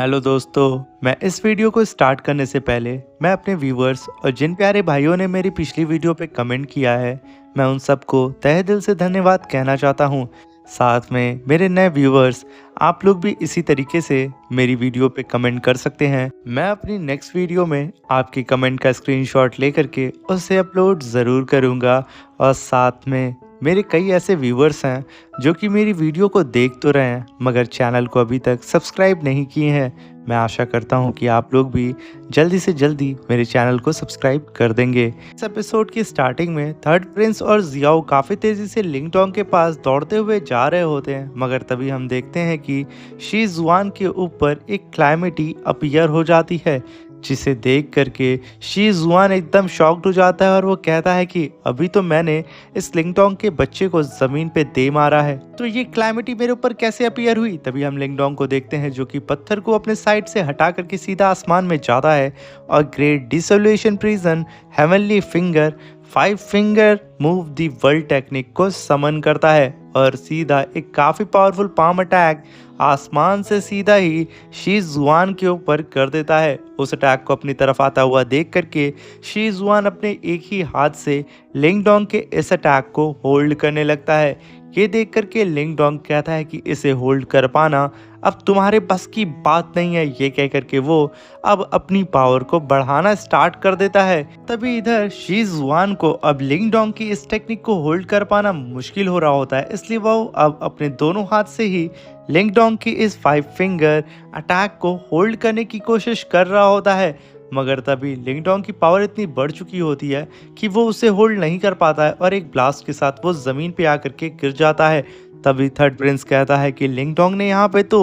Hello दोस्तों, मैं इस वीडियो को स्टार्ट करने से पहले मैं अपने व्यूवर्स और जिन प्यारे भाइयों ने मेरी पिछली वीडियो पे कमेंट किया है, मैं उन सबको तहे दिल से धन्यवाद कहना चाहता हूँ। साथ में मेरे नए व्यूवर्स, आप लोग भी इसी तरीके से मेरी वीडियो पे कमेंट कर सकते हैं। मैं अपनी नेक्स्ट वीडियो में आपकी कमेंट का स्क्रीनशॉट लेकर के उसे अपलोड ज़रूर करूँगा। और साथ में मेरे कई ऐसे व्यूवर्स हैं जो कि मेरी वीडियो को देख तो रहे हैं मगर चैनल को अभी तक सब्सक्राइब नहीं किए हैं। मैं आशा करता हूं कि आप लोग भी जल्दी से जल्दी मेरे चैनल को सब्सक्राइब कर देंगे। इस एपिसोड की स्टार्टिंग में थर्ड प्रिंस और जियाओ काफ़ी तेज़ी से लिंगडोंग के पास दौड़ते हुए जा रहे होते हैं, मगर तभी हम देखते हैं कि शी जुआन के ऊपर एक क्लाइमेटी अपीयर हो जाती है, जिसे देख करके शी जुआन एकदम शॉक्ड हो जाता है और वो कहता है कि अभी तो मैंने इस लिंगडोंग के बच्चे को जमीन पे दे मारा है, तो ये क्लाइमेटी मेरे ऊपर कैसे अपीयर हुई। तभी हम लिंगडोंग को देखते हैं जो कि पत्थर को अपने साइड से हटा करके सीधा आसमान में जाता है और great dissolution prison heavenly finger 5 finger move the world technique को समन करता है और सीधा एक काफी पावरफुल पाम अटैक आसमान से सीधा ही शी जुआन के ऊपर कर देता है। उस अटैक को अपनी तरफ आता हुआ देख करके शी जुआन अपने एक ही हाथ से लिंगडोंग के इस अटैक को होल्ड करने लगता है। ये देख करके लिंगडोंग कहता है कि इसे होल्ड कर पाना अब तुम्हारे बस की बात नहीं है। ये कह करके वो अब अपनी पावर को बढ़ाना स्टार्ट कर देता है। तभी इधर शी जुआन को अब लिंगडोंग की इस टेक्निक को होल्ड कर पाना मुश्किल हो रहा होता है, इसलिए वो अब अपने दोनों हाथ से ही लिंगडोंग की इस 5 फिंगर अटैक को होल्ड करने की कोशिश कर रहा होता है। मगर तभी लिंगडोंग की पावर इतनी बढ़ चुकी होती है कि वो उसे होल्ड नहीं कर पाता है और एक ब्लास्ट के साथ वो जमीन पे आकर के गिर जाता है। तभी थर्ड प्रिंस कहता है कि लिंगडोंग ने यहाँ पे तो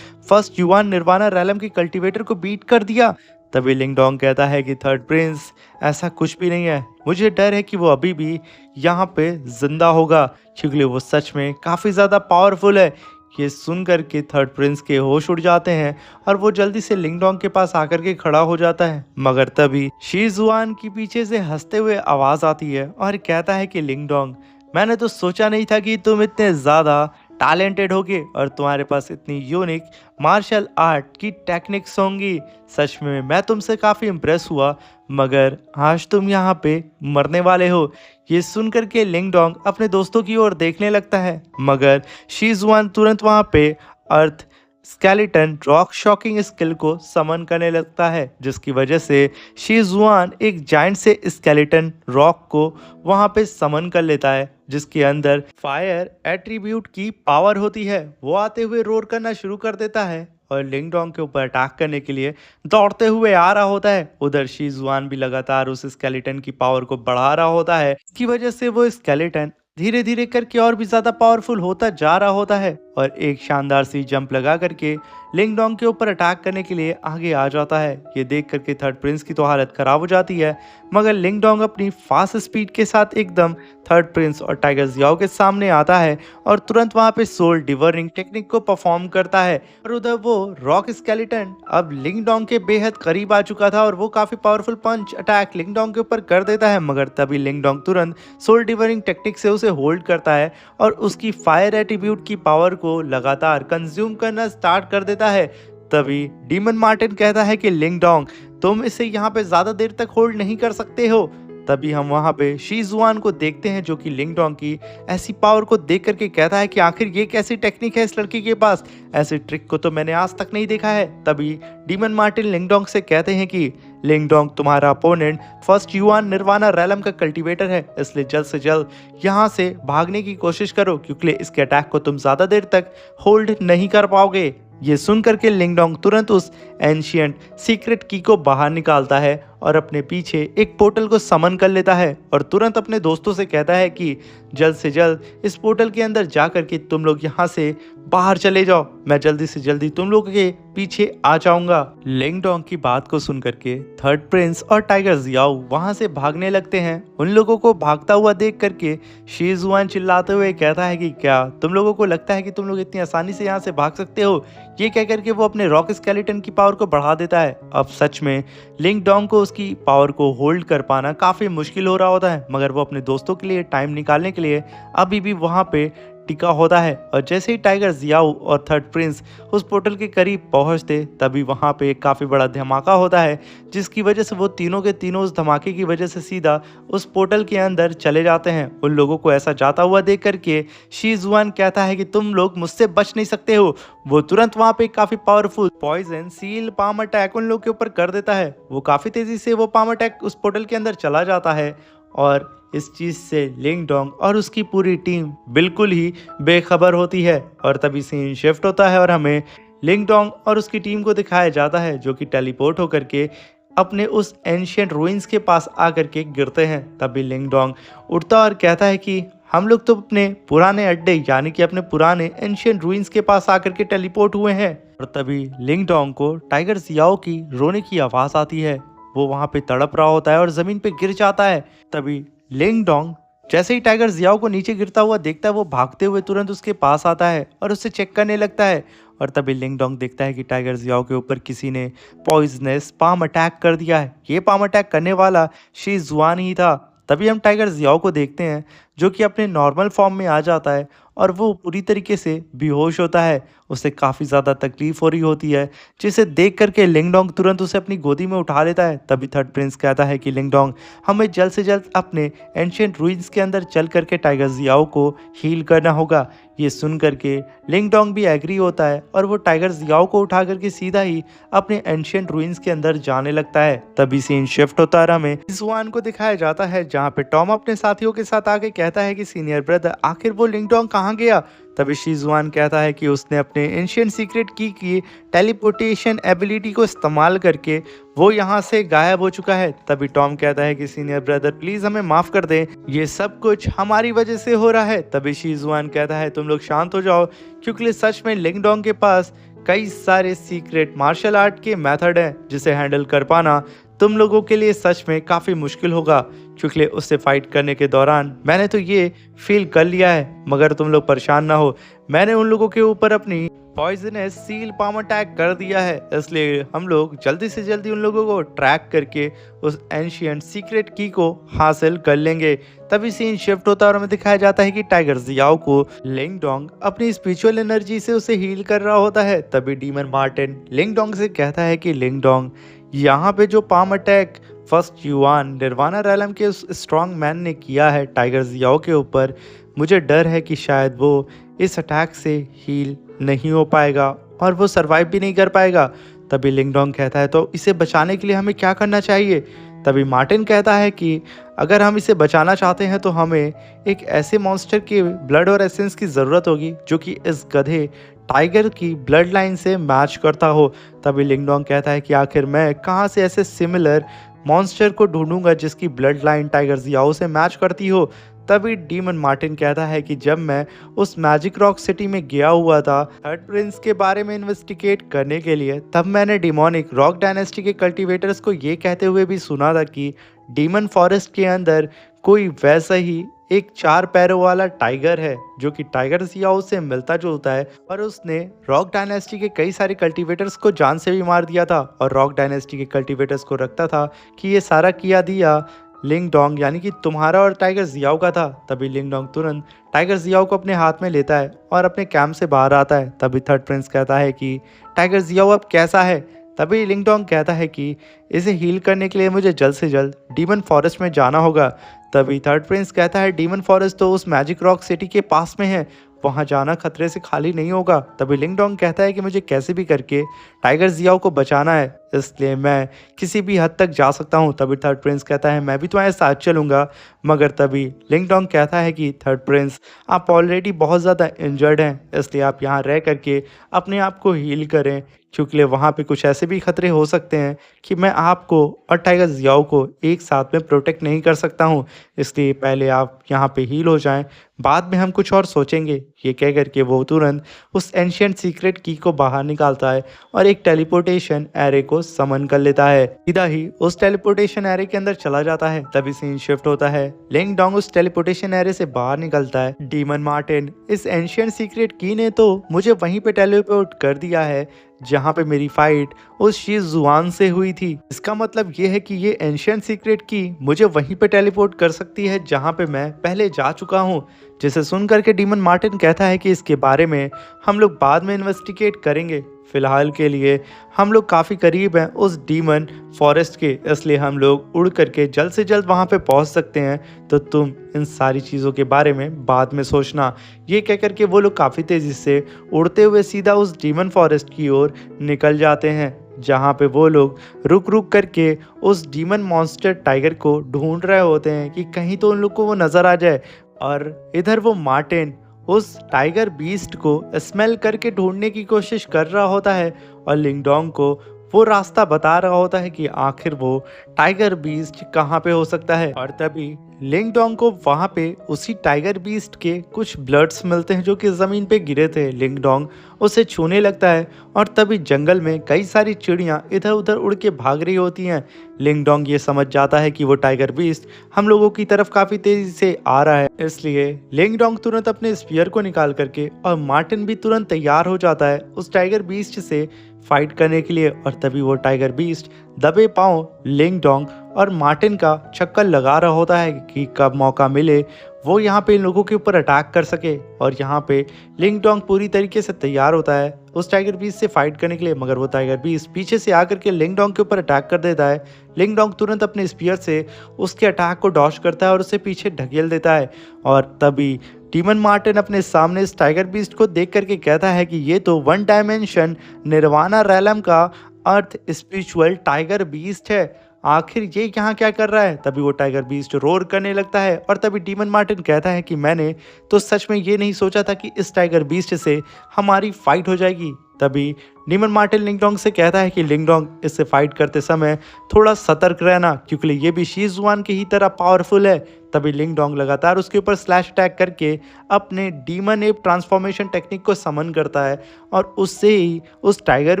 फर्स्ट युआन निर्वाणा रैलम के कल्टीवेटर को बीट कर दिया। तभी लिंगडोंग कहता है कि थर्ड प्रिंस, ऐसा कुछ भी नहीं है, मुझे डर है कि वो अभी भी यहाँ पे जिंदा होगा क्योंकि वो सच में काफ़ी ज़्यादा पावरफुल है। ये सुनकर के थर्ड प्रिंस के होश उड़ जाते हैं और वो जल्दी से लिंगडोंग के पास आकर के खड़ा हो जाता है। मगर तभी शी जुआन की पीछे से हंसते हुए आवाज आती है और कहता है कि लिंगडोंग, मैंने तो सोचा नहीं था कि तुम इतने ज़्यादा टैलेंटेड होगे और तुम्हारे पास इतनी यूनिक मार्शल आर्ट की टेक्निक्स होंगी। सच में मैं तुमसे काफ़ी इम्प्रेस हुआ, मगर आज तुम यहाँ पे मरने वाले हो। ये सुनकर के लिंगडोंग अपने दोस्तों की ओर देखने लगता है, मगर शी जुआन तुरंत वहाँ पे अर्थ स्केलेटन रॉक शॉकिंग स्किल को समन करने लगता है, जिसकी वजह से शी जुआन एक जाइंट से स्केलेटन रॉक को वहां पे समन कर लेता है, जिसके अंदर फायर एट्रीब्यूट की पावर होती है। वो आते हुए रोर करना शुरू कर देता है और लिंगडोंग के ऊपर अटैक करने के लिए दौड़ते हुए आ रहा होता है। उधर शी जुआन भी लगातार उस स्केलेटन की पावर को बढ़ा रहा होता है, इसकी वजह से वो स्केलेटन धीरे धीरे करके और भी ज्यादा पावरफुल होता जा रहा होता है और एक शानदार सी जंप लगा करके लिंगडोंग के ऊपर अटैक करने के लिए आगे आ जाता है। ये देख करके थर्ड प्रिंस की तो हालत खराब हो जाती है, मगर लिंगडोंग अपनी फास्ट स्पीड के साथ एकदम थर्ड प्रिंस और टाइगर जियाओ के सामने आता है और तुरंत वहां पे सोल डिवरिंग टेक्निक को परफॉर्म करता है। और उधर वो रॉक स्केलेटन अब लिंगडोंग के बेहद करीब आ चुका था और वो काफी पावरफुल पंच अटैक लिंगडोंग के ऊपर कर देता है, मगर तभी लिंगडोंग तुरंत सोल डिवरिंग टेक्निक से उसे होल्ड करता है और उसकी फायर एट्रीब्यूट की पावर को लगातार कंज्यूम करना स्टार्ट कर देता है। तभी डीमन मार्टिन कहता है कि लिंगडोंग, तुम इसे यहाँ पे ज्यादा देर तक होल्ड नहीं कर सकते हो। तभी हम वहां पे शी जुआन को देखते हैं जो कि लिंगडोंग की ऐसी पावर को देख करके कहता है कि आखिर ये कैसी टेक्निक है इस लड़की के पास, ऐसी ट्रिक को तो मैंने आज तक नहीं देखा है। तभी डीमन मार्टिन लिंगडोंग से कहते हैं कि लिंगडोंग, तुम्हारा अपोनेंट फर्स्ट युआन निर्वाणा रैलम का कल्टीवेटर है, इसलिए जल्द से जल्द यहाँ से भागने की कोशिश करो क्योंकि इसके अटैक को तुम ज्यादा देर तक होल्ड नहीं कर पाओगे। ये सुनकर के लिंगडोंग तुरंत उस एंशिएंट सीक्रेट की को बाहर निकालता है और अपने पीछे एक पोर्टल को समन कर लेता है और तुरंत अपने दोस्तों से कहता है कि जल्द से जल्द इस पोर्टल के अंदर जा करके तुम लोग यहाँ से बाहर चले जाओ, मैं जल्दी से जल्दी तुम लोगों के पीछे आ जाऊंगा। लिंगडोंग की बात को सुन करके थर्ड प्रिंस और टाइगर जियाओ वहां से भागने लगते हैं। उन लोगों को भागता हुआ देख करके शी जुआन चिल्लाते हुए कहता है कि क्या तुम लोगों को लगता है कि तुम लोग इतनी आसानी से यहाँ से भाग सकते हो। ये कह करके वो अपने रॉक स्केलेटन की पावर को बढ़ा देता है। अब सच में लिंगडोंग को उसकी पावर को होल्ड कर पाना काफी मुश्किल हो रहा होता है, मगर वो अपने दोस्तों के लिए टाइम निकालने के लिए अभी भी वहां पे टिका होता है। और जैसे ही टाइगर जियाओ और थर्ड प्रिंस उस पोर्टल के करीब पहुंचते तभी वहां पे काफ़ी बड़ा धमाका होता है, जिसकी वजह से वो तीनों के तीनों उस धमाके की वजह से सीधा उस पोर्टल के अंदर चले जाते हैं। उन लोगों को ऐसा जाता हुआ देख करके शी जुआन कहता है कि तुम लोग मुझसे बच नहीं सकते हो। वो तुरंत वहां पे काफ़ी powerful poison seal palm attack उन लोग के ऊपर कर देता है। वो काफ़ी तेज़ी से वो पाम अटैक उस पोर्टल के अंदर चला जाता है और इस चीज़ से लिंग डोंग और उसकी पूरी टीम बिल्कुल ही बेखबर होती है। और तभी सीन शिफ्ट होता है और हमें लिंग डोंग और उसकी टीम को दिखाया जाता है जो कि टेलीपोर्ट होकर के अपने उस एंशियंट रूइंस के पास आकर के गिरते हैं। तभी लिंग डोंग उठता और कहता है कि हम लोग तो अपने पुराने अड्डे यानी कि अपने पुराने एंशियंट रूइंस के पास आकर के टेलीपोर्ट हुए हैं। और तभी लिंग डोंग को टाइगर जियाओ की रोने की आवाज़ आती है। वो वहाँ पे तड़प रहा होता है और ज़मीन पे गिर जाता है। तभी लिंग डोंग जैसे ही टाइगर जियाओ को नीचे गिरता हुआ देखता है वो भागते हुए तुरंत उसके पास आता है और उससे चेक करने लगता है। और तभी लिंग डोंग देखता है कि टाइगर जियाओ के ऊपर किसी ने पॉइजनस पाम अटैक कर दिया है। ये पाम अटैक करने वाला शी जुआन ही था। तभी हम टाइगर जियाओ को देखते हैं जो कि अपने नॉर्मल फॉर्म में आ जाता है और वो पूरी तरीके से बेहोश होता है। उसे काफ़ी ज़्यादा तकलीफ हो रही होती है, जिसे देख करके लिंग डोंग तुरंत उसे अपनी गोदी में उठा लेता है। तभी थर्ड प्रिंस कहता है कि लिंग डोंग हमें जल्द से जल्द अपने एंशियंट रूइंस के अंदर चल करके टाइगर जियाओ को हील करना होगा। ये सुन करके लिंग डोंग भी एग्री होता है और वो टाइगर जियाओ को उठा करके सीधा ही अपने एंशियंट रूइंस के अंदर जाने लगता है। तभी सीन शिफ्ट होता है, हमें जुआन को दिखाया जाता है जहाँ पे टॉम अपने साथियों के साथ आके कहता है कि सीनियर ब्रदर आखिर वो लिंग डोंग कहाँ गया। तभी शीजुआन कहता है कि उसने अपने एंशियंट सीक्रेट की टेलीपोर्टेशन एबिलिटी को इस्तेमाल करके वो यहाँ से गायब हो चुका है। तभी टॉम कहता है कि सीनियर ब्रदर प्लीज हमें माफ कर दें, ये सब कुछ हमारी वजह से हो रहा है। तभी शीजुआन कहता है तुम लोग शांत हो जाओ, क्योंकि सच में लिंग डोंग के पास कई सारे सीक्रेट मार्शल आर्ट के मेथड हैं जिसे हैंडल कर पाना तुम लोगों के लिए सच में काफ़ी मुश्किल होगा, क्योंकि उससे फाइट करने के दौरान मैंने तो ये फील कर लिया है। मगर तुम लोग परेशान ना हो, मैंने उन लोगों के ऊपर अपनी पॉइजनस सील पाम अटैक कर दिया है, इसलिए हम लोग जल्दी से जल्दी उन लोगों को ट्रैक करके उस एंशियंट सीक्रेट की को हासिल कर लेंगे। तभी सीन शिफ्ट होता है और हमें दिखाया जाता है कि टाइगर जियाओ को लिंग डोंग अपनी स्पिरिचुअल एनर्जी से उसे हील कर रहा होता है। तभी डीमन मार्टिन लिंग डोंग से कहता है कि लिंग डोंग यहाँ पे जो पाम अटैक फर्स्ट युआन निर्वाणा रैलम के उस स्ट्रॉन्ग मैन ने किया है टाइगर जियाओ के ऊपर, मुझे डर है कि शायद वो इस अटैक से हील नहीं हो पाएगा और वो सरवाइव भी नहीं कर पाएगा। तभी लिंग डोंग कहता है तो इसे बचाने के लिए हमें क्या करना चाहिए। तभी मार्टिन कहता है कि अगर हम इसे बचाना चाहते हैं तो हमें एक ऐसे मॉन्स्टर के ब्लड और एसेंस की ज़रूरत होगी जो कि इस गधे टाइगर की ब्लड लाइन से मैच करता हो। तभी लिंग डोंग कहता है कि आखिर मैं कहाँ से ऐसे सिमिलर मॉन्स्टर को ढूंढूंगा जिसकी ब्लड लाइन टाइगर जियाओ से मैच करती हो। तभी डीमन मार्टिन कहता है कि जब मैं उस मैजिक रॉक सिटी में गया हुआ था थर्ड प्रिंस के बारे में इन्वेस्टिगेट करने के लिए, तब मैंने डिमोनिक रॉक डायनेस्टी के कल्टीवेटर्स को ये कहते हुए भी सुना था कि डीमन फॉरेस्ट के अंदर कोई वैसा ही एक 4 पैरों वाला टाइगर है जो कि टाइगर जियाओ से मिलता जुलता है और उसने रॉक डायनेस्टी के कई सारे कल्टीवेटर्स को जान से भी मार दिया था और रॉक डायनेस्टी के कल्टीवेटर्स को रखता था कि ये सारा किया दिया लिंग डोंग यानी कि तुम्हारा और टाइगर जियाओ का था। तभी लिंग डोंग तुरंत टाइगर जियाओ को अपने हाथ में लेता है और अपने कैंप से बाहर आता है। तभी थर्ड प्रिंस कहता है कि टाइगर जियाओ अब कैसा है। तभी लिंग डोंग कहता है कि इसे हील करने के लिए मुझे जल्द से जल्द डीमन फॉरेस्ट में जाना होगा। तभी थर्ड प्रिंस कहता है डीमन फॉरेस्ट तो उस मैजिक रॉक सिटी के पास में है, वहाँ जाना खतरे से खाली नहीं होगा। तभी लिंग डोंग कहता है कि मुझे कैसे भी करके टाइगर जियाओ को बचाना है, इसलिए मैं किसी भी हद तक जा सकता हूँ। तभी थर्ड प्रिंस कहता है मैं भी तुम्हारे साथ चलूँगा। मगर तभी लिंग डोंग कहता है कि थर्ड प्रिंस आप ऑलरेडी बहुत ज़्यादा इंजर्ड हैं, इसलिए आप यहाँ रह करके अपने आप को हील करें, क्योंकि वहाँ पे कुछ ऐसे भी खतरे हो सकते हैं कि मैं आपको और टाइगर जियाओ को एक साथ में प्रोटेक्ट नहीं कर सकता हूँ, इसलिए पहले आप यहाँ पे हील हो जाएं, बाद में हम कुछ और सोचेंगे। ये कह करके वो तुरंत उस एंशियंट सीक्रेट की को बाहर निकालता है और एक टेलीपोर्टेशन एरे को को समन कर लेता है। सीधा ही उस टेलीपोर्टेशन एरे के अंदर चला जाता है। तभी सीन शिफ्ट होता है। लिंग डोंग उस टेलीपोर्टेशन एरे से बाहर निकलता है। डीमन मार्टिन, इस एंशिएंट सीक्रेट की ने तो मुझे वहीं पे टेलीपोर्ट कर दिया है जहाँ पे मेरी फाइट उस शी जुआन से हुई थी। इसका मतलब ये है कि ये एंशिएंट सीक्रेट की मुझे वहीं पे टेलीपोर्ट कर सकती है जहाँ पे मैं पहले जा चुका हूँ। जिसे सुन करके डीमन मार्टिन कहता है कि इसके बारे में हम लोग बाद में इन्वेस्टिगेट करेंगे। फिलहाल के लिए हम लोग काफ़ी करीब हैं उस डीमन फॉरेस्ट के, इसलिए हम लोग उड़ करके जल्द से जल्द वहाँ पे पहुँच सकते हैं। तो तुम इन सारी चीज़ों के बारे में बाद में सोचना। ये कह करके वो लोग काफ़ी तेज़ी से उड़ते हुए सीधा उस डीमन फॉरेस्ट की ओर निकल जाते हैं, जहाँ पे वो लोग रुक रुक करके उस डीमन मॉन्स्टर टाइगर को ढूंढ रहे होते हैं कि कहीं तो उन लोग को वो नज़र आ जाए। और इधर वो मार्टिन उस टाइगर बीस्ट को स्मेल करके ढूंढने की कोशिश कर रहा होता है और लिंग डोंग को वो रास्ता बता रहा होता है कि आखिर वो टाइगर बीस्ट कहाँ पे हो सकता है। और तभी लिंग डोंग को वहाँ पे उसी टाइगर बीस्ट के कुछ ब्लड्स मिलते हैं जो कि ज़मीन पे गिरे थे। लिंग डोंग उसे छूने लगता है और तभी जंगल में कई सारी चिड़ियाँ इधर उधर उड़ के भाग रही होती हैं। लिंग डोंग ये समझ जाता है कि वो टाइगर बीस्ट हम लोगों की तरफ काफ़ी तेज़ी से आ रहा है, इसलिए लिंग डोंग तुरंत अपने स्पीयर को निकाल करके और मार्टिन भी तुरंत तैयार हो जाता है उस टाइगर बीस्ट से फाइट करने के लिए। और तभी वो टाइगर बीस्ट दबे पांव लिंग डोंग और मार्टिन का चक्कर लगा रहा होता है कि कब मौका मिले वो यहाँ पे इन लोगों के ऊपर अटैक कर सके। और यहाँ पे लिंग डोंग पूरी तरीके से तैयार होता है उस टाइगर बीस्ट से फाइट करने के लिए, मगर वो टाइगर बीस्ट पीछे से आकर के लिंग डोंग के ऊपर अटैक कर देता है। लिंग डोंग तुरंत अपने स्पीयर से उसके अटैक को डॉज करता है और उसे पीछे ढकेल देता है। और तभी डीमन मार्टिन अपने सामने इस टाइगर बीस्ट को देख करके कहता है कि ये तो वन डायमेंशन निर्वाणा रैलम का अर्थ स्पिरिचुअल टाइगर बीस्ट है, आखिर ये यहाँ क्या कर रहा है। तभी वो टाइगर बीस्ट रोर करने लगता है और तभी डीमन मार्टिन कहता है कि मैंने तो सच में ये नहीं सोचा था कि इस टाइगर बीस्ट से हमारी फाइट हो जाएगी। तभी डीमन मार्टिन लिंग डोंग से कहता है कि लिंग डोंग इससे फाइट करते समय थोड़ा सतर्क रहना, क्योंकि ये भी शी जुआन की ही तरह पावरफुल है। तभी लिंग डोंग लगातार उसके ऊपर स्लैश अटैक करके अपने डीमन एप ट्रांसफॉर्मेशन टेक्निक को समन करता है और उससे ही उस टाइगर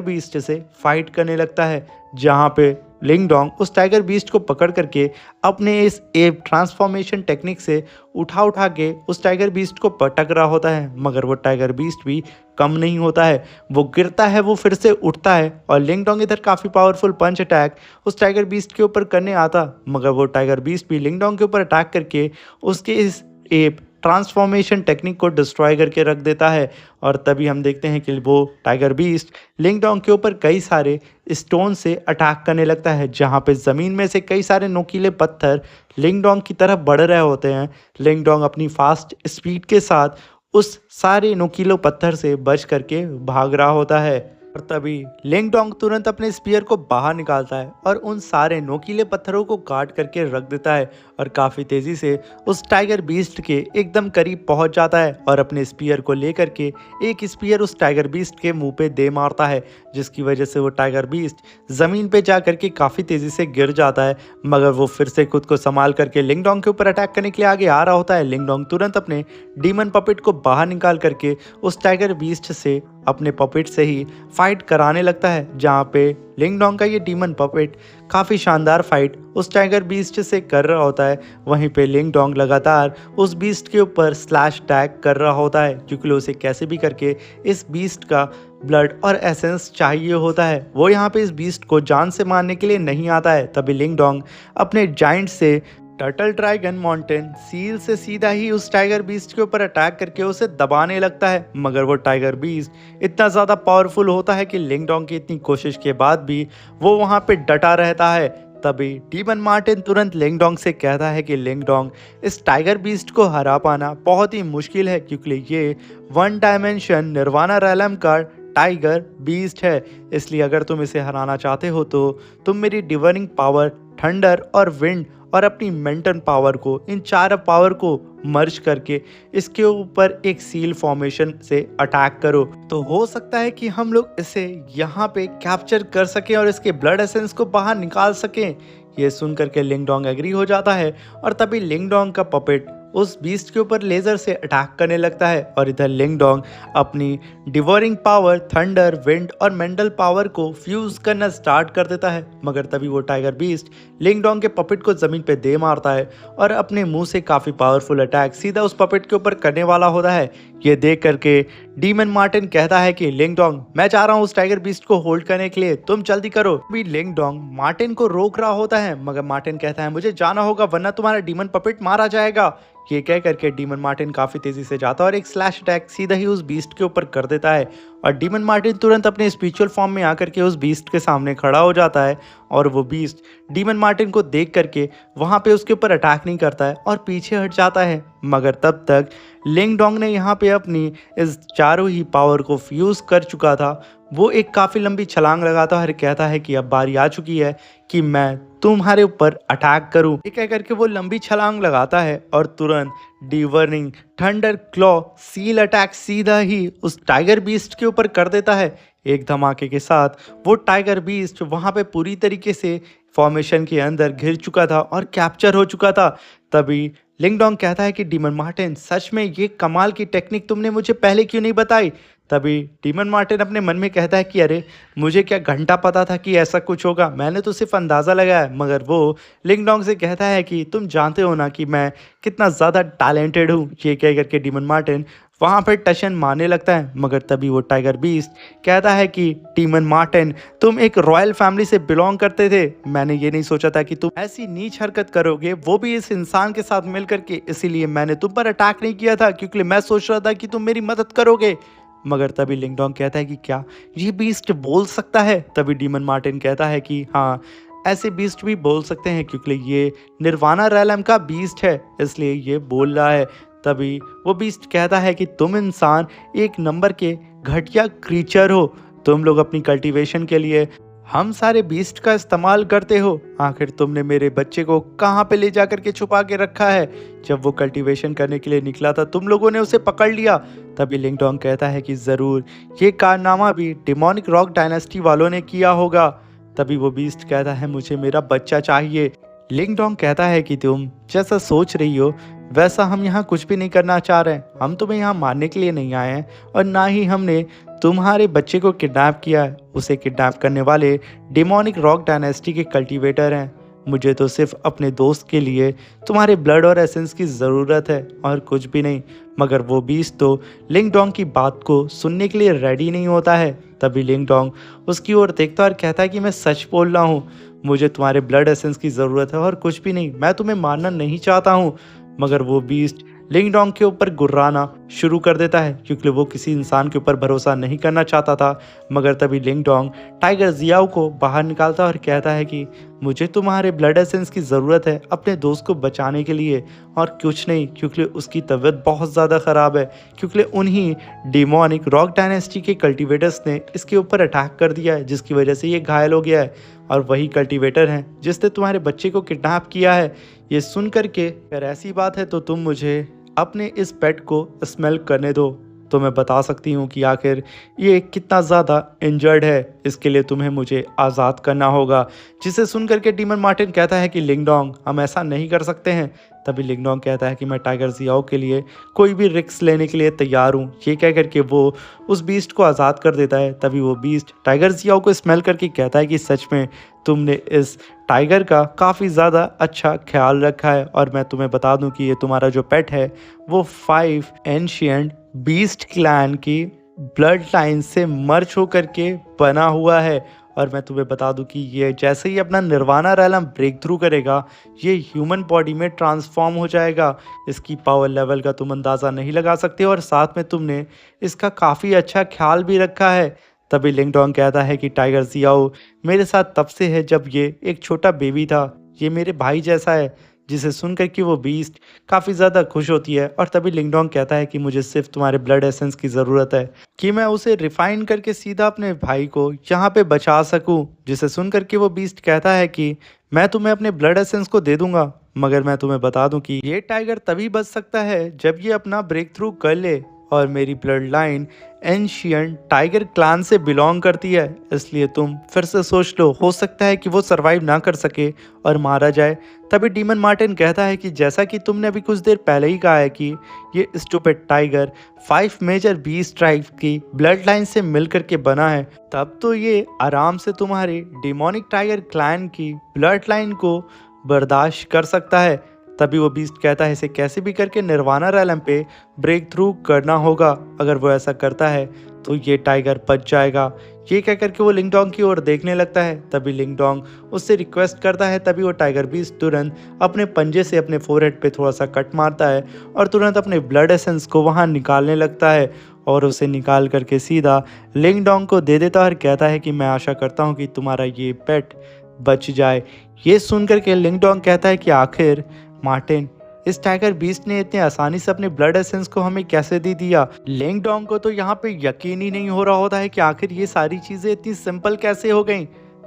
बीस्ट से फाइट करने लगता है, जहाँ पे लिंग डोंग उस टाइगर बीस्ट को पकड़ करके अपने इस एप ट्रांसफॉर्मेशन टेक्निक से उठा के उस टाइगर बीस्ट को पटक रहा होता है। मगर वो टाइगर बीस्ट भी कम नहीं होता है, वो गिरता है, वो फिर से उठता है और लिंग डोंग इधर काफ़ी पावरफुल पंच अटैक उस टाइगर बीस्ट के ऊपर करने आता, मगर वो टाइगर बीस्ट भी लिंग डोंग के ऊपर अटैक करके उसके इस एप ट्रांसफॉर्मेशन टेक्निक को डिस्ट्रॉय करके रख देता है। और तभी हम देखते हैं कि वो टाइगर बीस्ट लिंग डोंग के ऊपर कई सारे स्टोन से अटैक करने लगता है, जहाँ पे ज़मीन में से कई सारे नुकीले पत्थर लिंग डोंग की तरफ बढ़ रहे होते हैं। लिंग डोंग अपनी फास्ट स्पीड के साथ उस सारे नुकीले पत्थर से बच करके भाग रहा होता है। और तभी लिंग डोंग तुरंत अपने स्पीयर को बाहर निकालता है और उन सारे नोकीले पत्थरों को काट करके रख देता है और काफ़ी तेज़ी से उस टाइगर बीस्ट के एकदम करीब पहुंच जाता है और अपने स्पीयर को लेकर के एक स्पीयर उस टाइगर बीस्ट के मुंह पे दे मारता है, जिसकी वजह से वो टाइगर बीस्ट ज़मीन पे जा करके काफ़ी तेज़ी से गिर जाता है। मगर वो फिर से खुद को संभाल करके लिंग डोंग के ऊपर अटैक करने के लिए आगे आ रहा होता है। लिंग डोंग तुरंत अपने डीमन पपेट को बाहर निकाल करके उस टाइगर बीस्ट से अपने पपेट से ही फाइट कराने लगता है, जहाँ पे लिंग डोंग का ये डीमन पपेट काफ़ी शानदार फाइट उस टाइगर बीस्ट से कर रहा होता है। वहीं पे लिंग डोंग लगातार उस बीस्ट के ऊपर स्लैश अटैक कर रहा होता है, क्योंकि उसे कैसे भी करके इस बीस्ट का ब्लड और एसेंस चाहिए होता है। वो यहाँ पे इस बीस्ट को जान से मारने के लिए नहीं आता है। तभी लिंग डोंग अपने जाइंट से टर्टल ड्रैगन माउंटेन सील से सीधा ही उस टाइगर बीस्ट के ऊपर अटैक करके उसे दबाने लगता है। मगर वो टाइगर बीस्ट इतना ज़्यादा पावरफुल होता है कि लिंग डोंग की इतनी कोशिश के बाद भी वो वहाँ पे डटा रहता है। तभी डीमन मार्टिन तुरंत लिंग डोंग से कहता है कि लिंग डोंग इस टाइगर बीस्ट को हरा पाना बहुत ही मुश्किल है, क्योंकि ये वन डायमेंशन निर्वाणा रैलम का टाइगर बीस्ट है। इसलिए अगर तुम इसे हराना चाहते हो तो तुम मेरी डिवाइनिंग पावर, थंडर और विंड और अपनी मेंटल पावर को, इन चार पावर को मर्ज करके इसके ऊपर एक सील फॉर्मेशन से अटैक करो, तो हो सकता है कि हम लोग इसे यहाँ पे कैप्चर कर सकें और इसके ब्लड एसेंस को बाहर निकाल सकें। ये सुन करके लिंग डोंग एग्री हो जाता है और तभी लिंग डोंग का पपेट उस बीस्ट के ऊपर लेज़र से अटैक करने लगता है और इधर लिंग डोंग अपनी डिवोरिंग पावर, थंडर, विंड और मेंटल पावर को फ्यूज करना स्टार्ट कर देता है। मगर तभी वो टाइगर बीस्ट लिंग डोंग के पपेट को ज़मीन पे दे मारता है और अपने मुंह से काफ़ी पावरफुल अटैक सीधा उस पपेट के ऊपर करने वाला होता है। ये देख करके डीमन मार्टिन कहता है कि लिंग डोंग, मैं चाह रहा हूँ उस टाइगर बीस्ट को होल्ड करने के लिए, तुम जल्दी करो। भी लिंग डोंग मार्टिन को रोक रहा होता है मगर मार्टिन कहता है मुझे जाना होगा वरना तुम्हारा डीमन पपेट मारा जाएगा। ये कह करके डीमन मार्टिन काफी तेजी से जाता है और एक स्लैश अटैक सीधा ही उस बीस्ट के ऊपर कर देता है और डीमन मार्टिन तुरंत अपने स्पिरिचुअल फॉर्म में आकर के उस बीस्ट के सामने खड़ा हो जाता है और वो बीस्ट डीमन मार्टिन को देख करके वहां पे उसके ऊपर अटैक नहीं करता है और पीछे हट जाता है। मगर तब तक लिंग डोंग ने यहाँ पे अपनी इस चारों ही पावर को फ्यूज कर चुका था। वो एक काफ़ी लंबी छलांग लगाता है और कहता है कि अब बारी आ चुकी है कि मैं तुम्हारे ऊपर अटैक करूं। ये कह करके वो लंबी छलांग लगाता है और तुरंत डिवर्निंग थंडर क्लॉ सील अटैक सीधा ही उस टाइगर बीस्ट के ऊपर कर देता है। एक धमाके के साथ वो टाइगर बीस्ट वहां पे पूरी तरीके से फॉर्मेशन के अंदर घिर चुका था और कैप्चर हो चुका था। तभी लिंग डोंग कहता है कि डीमन मार्टिन, सच में ये कमाल की टेक्निक तुमने मुझे पहले क्यों नहीं बताई। तभी डीमन मार्टिन अपने मन में कहता है कि अरे मुझे क्या घंटा पता था कि ऐसा कुछ होगा, मैंने तो सिर्फ अंदाज़ा लगाया। मगर वो लिंग डोंग से कहता है कि तुम जानते हो ना कि मैं कितना ज़्यादा टैलेंटेड हूँ। ये कह करके डीमन मार्टिन वहाँ पर टशन मारने लगता है मगर तभी वो टाइगर बीस्ट कहता है कि डीमन मार्टिन, तुम एक रॉयल फैमिली से बिलोंग करते थे, मैंने ये नहीं सोचा था कि तुम ऐसी नीच हरकत करोगे, वो भी इस इंसान के साथ मिल करके, इसीलिए मैंने तुम पर अटैक नहीं किया था क्योंकि मैं सोच रहा था कि तुम मेरी मदद करोगे। मगर तभी लिंग डोंग कहता है कि क्या ये बीस्ट बोल सकता है। तभी डीमन मार्टिन कहता है कि हाँ, ऐसे बीस्ट भी बोल सकते हैं क्योंकि ये निर्वाणा रैलम का बीस्ट है, इसलिए ये बोल रहा है। तभी वो बीस्ट कहता है कि तुम इंसान एक नंबर के घटिया क्रीचर हो, तुम लोग अपनी कल्टीवेशन के लिए हम सारे बीस्ट का इस्तेमाल करते हो, आखिर तुमने मेरे बच्चे को कहाँ पे ले जा करके छुपा के रखा है। जब वो कल्टीवेशन करने के लिए निकला था तुम लोगों ने उसे पकड़ लिया। तभी लिंग डोंग कहता है कि ज़रूर ये कारनामा भी डिमोनिक रॉक डायनेस्टी वालों ने किया होगा। तभी वो बीस्ट कहता है मुझे मेरा बच्चा चाहिए। लिंग डोंग कहता है कि तुम जैसा सोच रही हो वैसा हम यहाँ कुछ भी नहीं करना चाह रहे हैं, हम तुम्हें यहाँ मारने के लिए नहीं आए हैं और ना ही हमने तुम्हारे बच्चे को किडनैप किया है। उसे किडनैप करने वाले डिमोनिक रॉक डायनेस्टी के कल्टीवेटर हैं। मुझे तो सिर्फ अपने दोस्त के लिए तुम्हारे ब्लड और एसेंस की ज़रूरत है और कुछ भी नहीं। मगर वो बीस्ट तो लिंग डोंग की बात को सुनने के लिए रेडी नहीं होता है। तभी लिंग डोंग उसकी ओर देखता और कहता है कि मैं सच बोल रहा हूँ, मुझे तुम्हारे ब्लड एसेंस की ज़रूरत है और कुछ भी नहीं, मैं तुम्हें मारना नहीं चाहता हूँ। मगर वो बीस्ट लिंग डोंग के ऊपर गुर्राना शुरू कर देता है क्योंकि वो किसी इंसान के ऊपर भरोसा नहीं करना चाहता था। मगर तभी लिंग डोंग टाइगर जियाओ को बाहर निकालता है और कहता है कि मुझे तुम्हारे ब्लड एसेंस की ज़रूरत है अपने दोस्त को बचाने के लिए और कुछ नहीं, क्योंकि उसकी तबीयत बहुत ज़्यादा ख़राब है क्योंकि उन्हीं डिमोनिक रॉक डायनेस्टी के कल्टीवेटर्स ने इसके ऊपर अटैक कर दिया है जिसकी वजह से ये घायल हो गया है और वही कल्टीवेटर हैं जिसने तुम्हारे बच्चे को किडनैप किया है। ये सुन करके अगर ऐसी बात है तो तुम मुझे अपने इस पेट को स्मेल करने दो, तो मैं बता सकती हूँ कि आखिर ये कितना ज़्यादा इंजर्ड है। इसके लिए तुम्हें मुझे आज़ाद करना होगा। जिसे सुन करके डीमन मार्टिन कहता है कि लिंग डोंग, हम ऐसा नहीं कर सकते हैं। तभी लिंग डोंग कहता है कि मैं टाइगर जियाओ के लिए कोई भी रिस्क लेने के लिए तैयार हूँ। ये कह करके वो उस बीस्ट को आज़ाद कर देता है। तभी वो बीस्ट टाइगर जियाओ को स्मेल करके कहता है कि सच में तुमने इस टाइगर का काफ़ी ज़्यादा अच्छा ख्याल रखा है और मैं तुम्हें बता दूं कि ये तुम्हारा जो पेट है वो 5 एंशिएंट बीस्ट क्लैन की ब्लड लाइन से मर्ज होकर के बना हुआ है। और मैं तुम्हें बता दूं कि ये जैसे ही अपना निर्वाणा रैलम ब्रेक थ्रू करेगा ये ह्यूमन बॉडी में ट्रांसफॉर्म हो जाएगा। इसकी पावर लेवल का तुम अंदाज़ा नहीं लगा सकते और साथ में तुमने इसका काफ़ी अच्छा ख्याल भी रखा है। तभी लिंग डोंग कहता है कि टाइगर जियाओ मेरे साथ तब से है जब ये एक छोटा बेबी था, ये मेरे भाई जैसा है। जिसे सुनकर कि वो बीस्ट काफ़ी ज़्यादा खुश होती है और तभी लिंग डोंग कहता है कि मुझे सिर्फ तुम्हारे ब्लड एसेंस की ज़रूरत है कि मैं उसे रिफाइन करके सीधा अपने भाई को यहाँ पे बचा सकूँ। जिसे सुनकर कि वो बीस्ट कहता है कि मैं तुम्हें अपने ब्लड एसेंस को दे दूंगा, मगर मैं तुम्हें बता दूं कि ये टाइगर तभी बच सकता है जब ये अपना ब्रेक थ्रू कर ले। और मेरी blood line ancient tiger clan से बिलोंग करती है, इसलिए तुम फिर से सोच लो, हो सकता है कि वो सरवाइव ना कर सके और मारा जाए। तभी डीमन मार्टिन कहता है कि जैसा कि तुमने अभी कुछ देर पहले ही कहा है कि ये stupid tiger 5 major beast tribes की ब्लड लाइन से मिल करके बना है, तब तो ये आराम से तुम्हारे डिमोनिक टाइगर क्लैन की ब्लड लाइन को बर्दाश्त कर सकता है। तभी वो बीस्ट कहता है इसे कैसे भी करके निर्वाणा रेलम पे ब्रेक थ्रू करना होगा, अगर वो ऐसा करता है तो ये टाइगर बच जाएगा। ये कह करके वो लिंगडोंग की ओर देखने लगता है। तभी लिंगडोंग उससे रिक्वेस्ट करता है। तभी वो टाइगर बीस्ट तुरंत अपने पंजे से अपने फोरहेड पे थोड़ा सा कट मारता है और तुरंत अपने ब्लड एसेंस को वहाँ निकालने लगता है और उसे निकाल करके सीधा लिंगडोंग को दे देता है और कहता है कि मैं आशा करता हूँ कि तुम्हारा ये पेट बच जाए। ये सुनकर के लिंगडोंग कहता है कि आखिर मार्टिन, इस टाइगर बीस्ट ने इतने आसानी से अपने ब्लड एसेंस को हमें कैसे दे दिया। लिंगडोंग को तो यहाँ पे यकीन ही नहीं हो रहा होता है कि आखिर ये सारी चीजें इतनी सिंपल कैसे हो गई।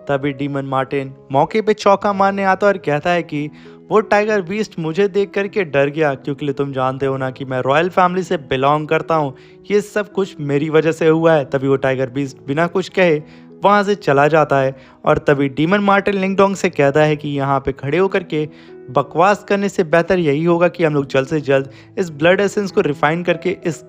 तभी डीमन मार्टिन मौके पे चौका मारने आता और कहता है कि वो टाइगर बीस्ट मुझे देख करके डर गया, क्योंकि तुम जानते हो ना कि मैं रॉयल फैमिली से बिलोंग करता हूँ, ये सब कुछ मेरी वजह से हुआ है। तभी वो टाइगर बीस्ट बिना कुछ कहे वहाँ से चला जाता है और तभी डीमन मार्टिन लिंगडोंग से कहता है कि यहाँ पे खड़े होकर के बकवास करने से बेहतर यही होगा कि हम लोग जल्द से जल्द इस ब्लड एसेंस को रिफाइन करके इस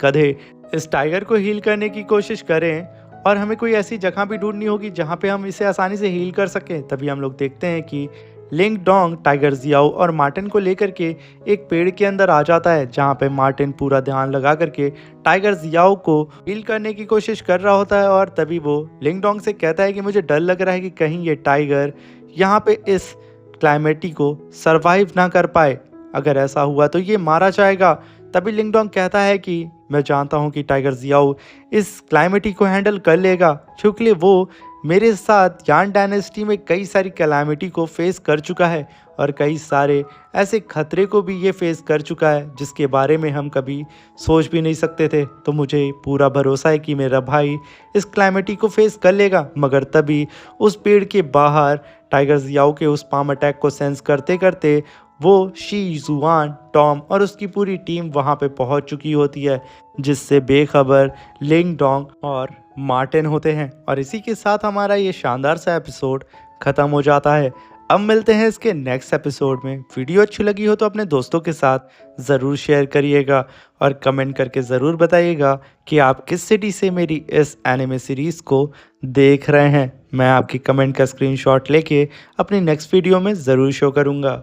टाइगर को हील करने की कोशिश करें और हमें कोई ऐसी जगह भी ढूंढनी होगी जहाँ पे हम इसे आसानी से हील कर सकें। तभी हम लोग देखते हैं कि लिंगडोंग टाइगर जियाओ और मार्टिन को लेकर के एक पेड़ के अंदर आ जाता है, जहाँ पे मार्टिन पूरा ध्यान लगा करके टाइगर जियाओ को हील करने की कोशिश कर रहा होता है। और तभी वो लिंगडोंग से कहता है कि मुझे डर लग रहा है कि कहीं ये टाइगर यहाँ पे इस क्लाइमेटी को सरवाइव ना कर पाए, अगर ऐसा हुआ तो ये मारा जाएगा। तभी लिंगडोंग कहता है कि मैं जानता हूँ कि टाइगर जियाओ इस क्लाइमेटी को हैंडल कर लेगा, क्योंकि वो मेरे साथ यान डायनेस्टी में कई सारी कैलामिटी को फेस कर चुका है और कई सारे ऐसे खतरे को भी ये फेस कर चुका है जिसके बारे में हम कभी सोच भी नहीं सकते थे। तो मुझे पूरा भरोसा है कि मेरा भाई इस क्लाइमेटी को फेस कर लेगा। मगर तभी उस पेड़ के बाहर टाइगर जियाओ के उस पाम अटैक को सेंस करते करते वो शी जुआन, टॉम और उसकी पूरी टीम वहाँ पे पहुँच चुकी होती है, जिससे बेखबर लिंगडोंग और मार्टिन होते हैं। और इसी के साथ हमारा ये शानदार सा एपिसोड ख़त्म हो जाता है। अब मिलते हैं इसके नेक्स्ट एपिसोड में। वीडियो अच्छी लगी हो तो अपने दोस्तों के साथ ज़रूर शेयर करिएगा और कमेंट करके ज़रूर बताइएगा कि आप किस सिटी से मेरी इस एनिमे सीरीज़ को देख रहे हैं। मैं आपकी कमेंट का स्क्रीनशॉट लेके अपनी नेक्स्ट वीडियो में ज़रूर शो करूँगा।